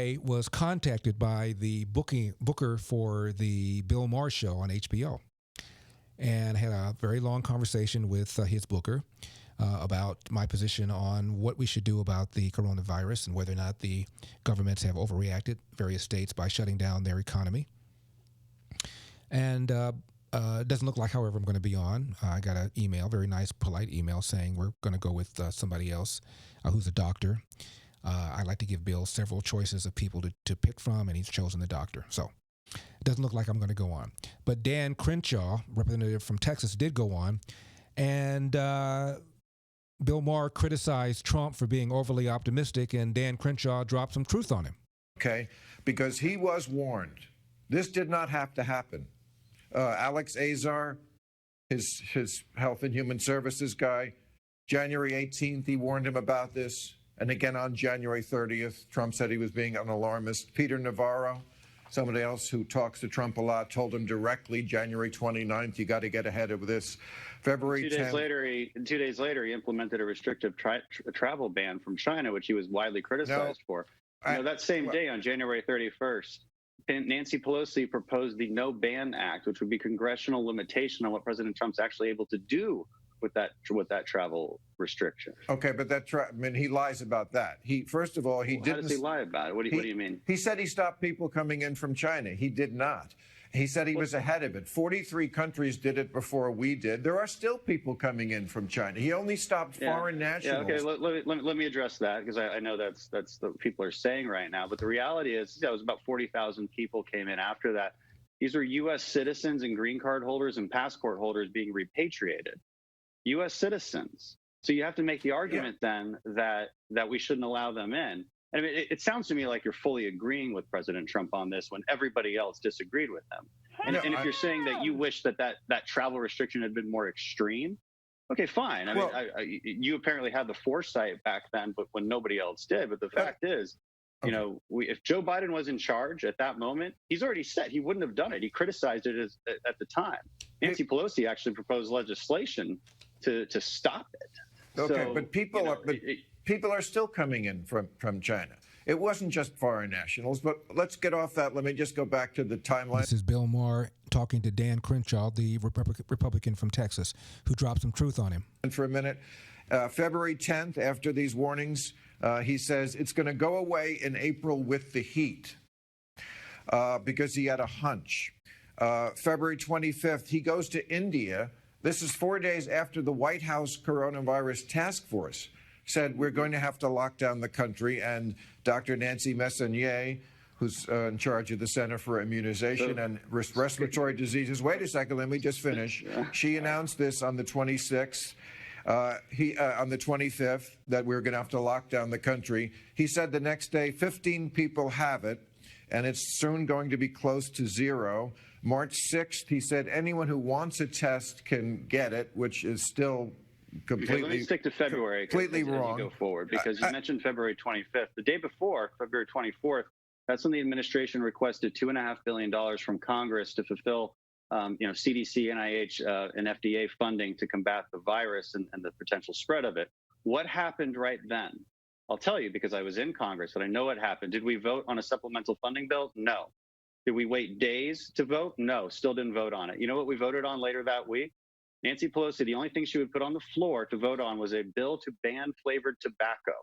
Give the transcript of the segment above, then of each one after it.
today was contacted by the booker for the Bill Maher show on HBO, and had a very long conversation with his booker about my position on what we should do about the coronavirus and whether or not the governments have overreacted, various states, by shutting down their economy. And it doesn't look like, however, I'm going to be on. I got an email, very nice, polite email, saying we're going to go with somebody else who's a doctor. I like to give Bill several choices of people to pick from, and he's chosen the doctor. So it doesn't look like I'm going to go on. But Dan Crenshaw, representative from Texas, did go on. And Bill Maher criticized Trump for being overly optimistic, and Dan Crenshaw dropped some truth on him. Okay, because he was warned. This did not have to happen. Alex Azar, his Health and Human Services guy, January 18th, he warned him about this. And again on January 30th, Trump said he was being an alarmist. Peter Navarro, somebody else who talks to Trump a lot, told him directly January 29th, you got to get ahead of this. February 10th. 2 days later, he implemented a restrictive travel ban from China, which he was widely criticized for. That same day, on January 31st, Nancy Pelosi proposed the No Ban Act, which would be congressional limitation on what President Trump's actually able to do with that travel restriction. Okay, but he lies about that. First of all, he didn't. How does he lie about it? What do you mean? He said he stopped people coming in from China. He did not. He said he was ahead of it. 43 countries did it before we did. There are still people coming in from China. He only stopped foreign nationals. Yeah, okay, let me address that, because I know that's what people are saying right now. But the reality is, it was about 40,000 people came in after that. These were U.S. citizens and green card holders and passport holders being repatriated. U.S. citizens. So you have to make the argument then that we shouldn't allow them in. I mean, it sounds to me like you're fully agreeing with President Trump on this when everybody else disagreed with him. And if you're saying that you wish that travel restriction had been more extreme, okay, fine. I mean, you apparently had the foresight back then, but when nobody else did. But the fact is, if Joe Biden was in charge at that moment, he's already said he wouldn't have done it. He criticized it at the time. Nancy Pelosi actually proposed legislation to stop it. Okay, so, but people are still coming in from China. It wasn't just foreign nationals, but let's get off that. Let me just go back to the timeline. This is Bill Maher talking to Dan Crenshaw, the Republican from Texas, who dropped some truth on him. And for a minute, February 10th, after these warnings, he says it's going to go away in April with the heat because he had a hunch. February 25th, he goes to India. This is 4 days after the White House Coronavirus Task Force said we're going to have to lock down the country, and Dr. Nancy Messonnier, who's in charge of the Center for Immunization and Respiratory Diseases. Wait a second, let me just finish. She announced this on the 26th. On the 25th, that we're going to have to lock down the country. He said the next day, 15 people have it, and it's soon going to be close to zero. March 6th, he said anyone who wants a test can get it, which is still completely let me stick to February. Completely wrong. As you go forward, because you mentioned February 25th. The day before, February 24th, that's when the administration requested $2.5 billion from Congress to fulfill CDC, NIH, and FDA funding to combat the virus and the potential spread of it. What happened right then? I'll tell you, because I was in Congress and I know what happened. Did we vote on a supplemental funding bill? No. Did we wait days to vote? No, still didn't vote on it. You know what we voted on later that week? Nancy Pelosi, the only thing she would put on the floor to vote on was a bill to ban flavored tobacco.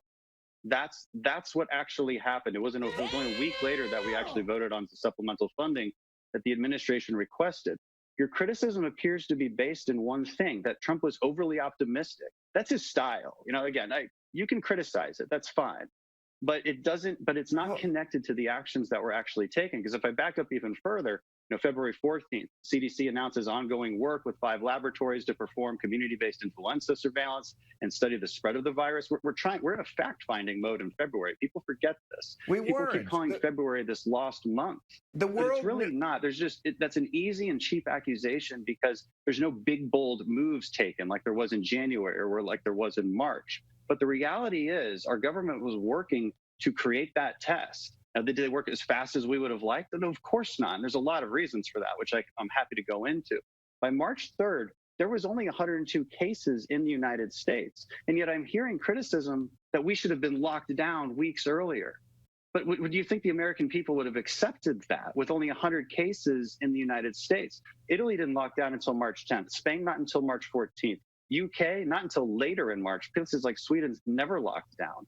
That's what actually happened. It was only a week later that we actually voted on the supplemental funding that the administration requested. Your criticism appears to be based in one thing, that Trump was overly optimistic. That's his style. Again, you can criticize it. That's fine. But it's not connected to the actions that we're actually taking. Because if I back up even further, February 14th, CDC announces ongoing work with 5 laboratories to perform community-based influenza surveillance and study the spread of the virus. We're in a fact-finding mode in February. People forget this. People keep calling February this lost month. But it's really not. That's an easy and cheap accusation because there's no big, bold moves taken like there was in January or like there was in March. But the reality is our government was working to create that test. Now, did they work as fast as we would have liked? No, of course not. And there's a lot of reasons for that, which I'm happy to go into. By March 3rd, there was only 102 cases in the United States. And yet I'm hearing criticism that we should have been locked down weeks earlier. But would you think the American people would have accepted that with only 100 cases in the United States? Italy didn't lock down until March 10th. Spain not until March 14th. UK not until later in March. Places like Sweden's never locked down.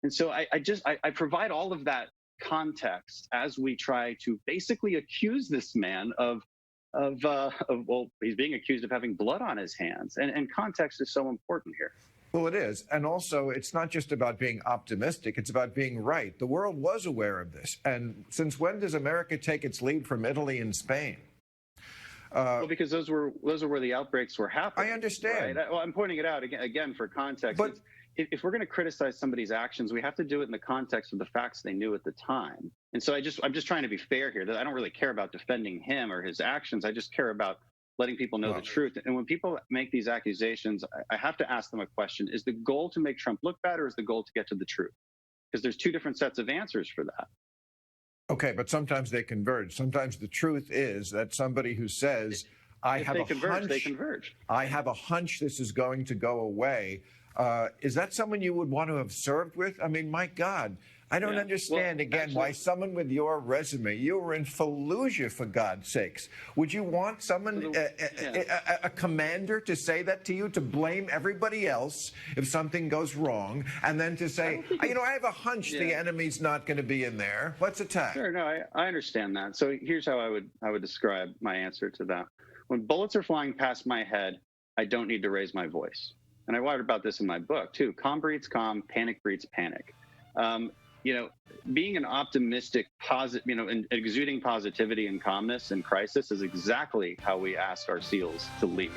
And so I provide all of that context as we try to basically accuse this man of well, he's being accused of having blood on his hands. And context is so important here. Well, it is. And also, it's not just about being optimistic, it's about being right. The world was aware of this. And since when does America take its lead from Italy and Spain? Well, because those were where the outbreaks were happening. I understand. Right? Well, I'm pointing it out again for context. But if we're going to criticize somebody's actions, we have to do it in the context of the facts they knew at the time. And so I'm just trying to be fair here. That I don't really care about defending him or his actions. I just care about letting people know the truth. And when people make these accusations, I have to ask them a question. Is the goal to make Trump look bad, or is the goal to get to the truth? Because there's two different sets of answers for that. Okay, but sometimes they converge. Sometimes the truth is that somebody who says, I have a hunch, they converge. I have a hunch this is going to go away. Is that someone you would want to have served with? I mean, my God, I don't understand, why someone with your resume, you were in Fallujah, for God's sakes. Would you want someone, a commander, to say that to you, to blame everybody else if something goes wrong, and then to say, I have a hunch the enemy's not going to be in there. Let's attack. Sure, no, I understand that. So here's how I would describe my answer to that. When bullets are flying past my head, I don't need to raise my voice. And I write about this in my book, too. Calm breeds calm, panic breeds panic. Being an optimistic, and exuding positivity and calmness in crisis is exactly how we ask our SEALs to lead.